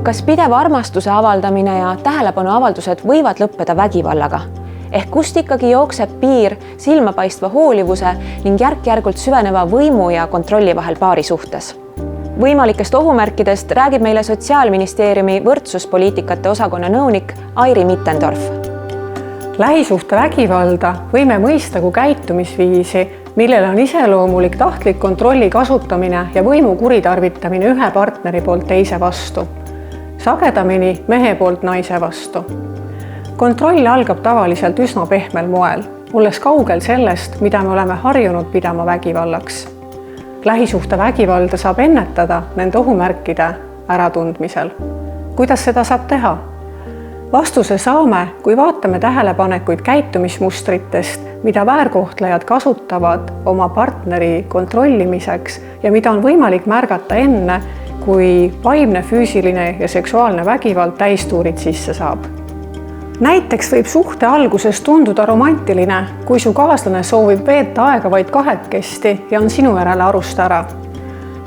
kas pidev armastuse avaldamine ja tähelepanu avaldused võivad lõppeda vägivallaga? Ehk kust ikkagi jookseb piir silmapaistva hoolivuse ning järk-järgult süveneva võimu ja kontrolli vahel paari suhtes? Võimalikest ohumärkidest räägib meile Sotsiaalministeeriumi võrdsuspoliitikate osakonna nõunik Airi Mittendorf. Lähisuhte vägivalda võime mõista kui käitumisviisi, millele on iseloomulik tahtlik kontrolli kasutamine ja võimu kuritarvitamine ühe partneri poolt teise vastu. Sagedamini mehe poolt naise vastu. Kontroll algab tavaliselt üsna pehmel moel, olles kaugel sellest, mida me oleme harjunud pidama vägivallaks. Lähisuhte vägivalda saab ennetada nende ohumärkide äratundmisel. Kuidas seda saab teha? Vastuse saame, kui vaatame tähelepanekuid käitumismustritest, mida väärkohtlejad kasutavad oma partneri kontrollimiseks ja mida on võimalik märgata enne, kui vaimne, füüsiline ja seksuaalne vägivald täistuurid sisse saab. Näiteks võib suhte alguses tunduda romantiline, kui su kaaslane soovib veeta aega vaid kahekesti ja on sinu järele arust ära.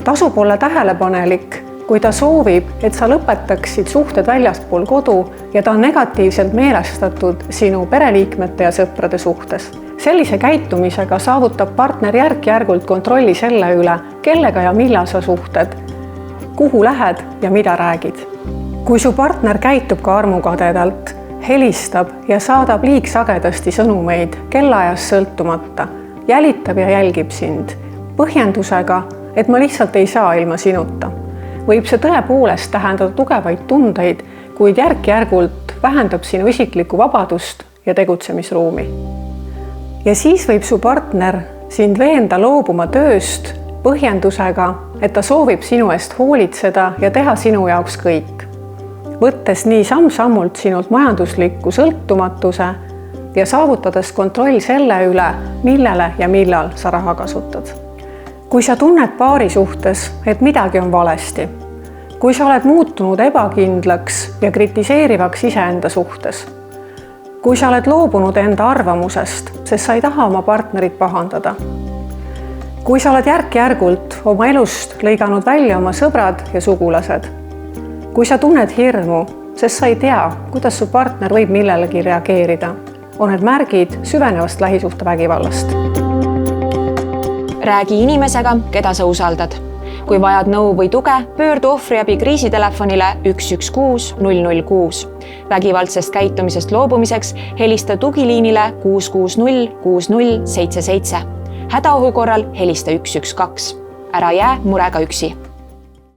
Tasub olla tähelepanelik, kui ta soovib, et sa lõpetaksid suhted väljaspool kodu ja ta on negatiivselt meelestatud sinu pereliikmete ja sõprade suhtes. Sellise käitumisega saavutab partner järk-järgult kontrolli selle üle, kellega ja millal sa suhted, kuhu lähed ja mida räägid. Kui su partner käitub ka armukadedalt, helistab ja saadab liigsagedasti sõnumeid kellaajast sõltumata, jälitab ja jälgib sind põhjendusega, et ma lihtsalt ei saa ilma sinuta. Võib see tõepoolest tähendada tugevaid tundeid, kuid järk-järgult vähendab sinu isiklikku vabadust ja tegutsemisruumi. Ja siis võib su partner sind veenda loobuma tööst põhjendusega, et ta soovib sinu eest hoolitseda ja teha sinu jaoks kõik. Võttes nii samm-sammult sinult majandusliku sõltumatuse ja saavutades kontroll selle üle, millele ja millal sa raha kasutad. Kui sa tunned paari suhtes, et midagi on valesti, kui sa oled muutunud ebakindlaks ja kritiseerivaks iseenda suhtes, kui sa oled loobunud enda arvamusest, sest sa ei taha oma partnerit pahandada, kui sa oled järk-järgult oma elust lõiganud välja oma sõbrad ja sugulased, kui sa tunned hirmu, sest sa ei tea, kuidas su partner võib millelegi reageerida, on need märgid süvenevast lähisuhte vägivallast. Räägi inimesega, keda sa usaldad. Kui vajad nõu või tuge, pöördu ohvriabi kriisitelefonile 116 006. Vägivaldsest käitumisest loobumiseks helista tugiliinile 660 6077. Hädaohu korral helista 112. Ära jää murega üksi.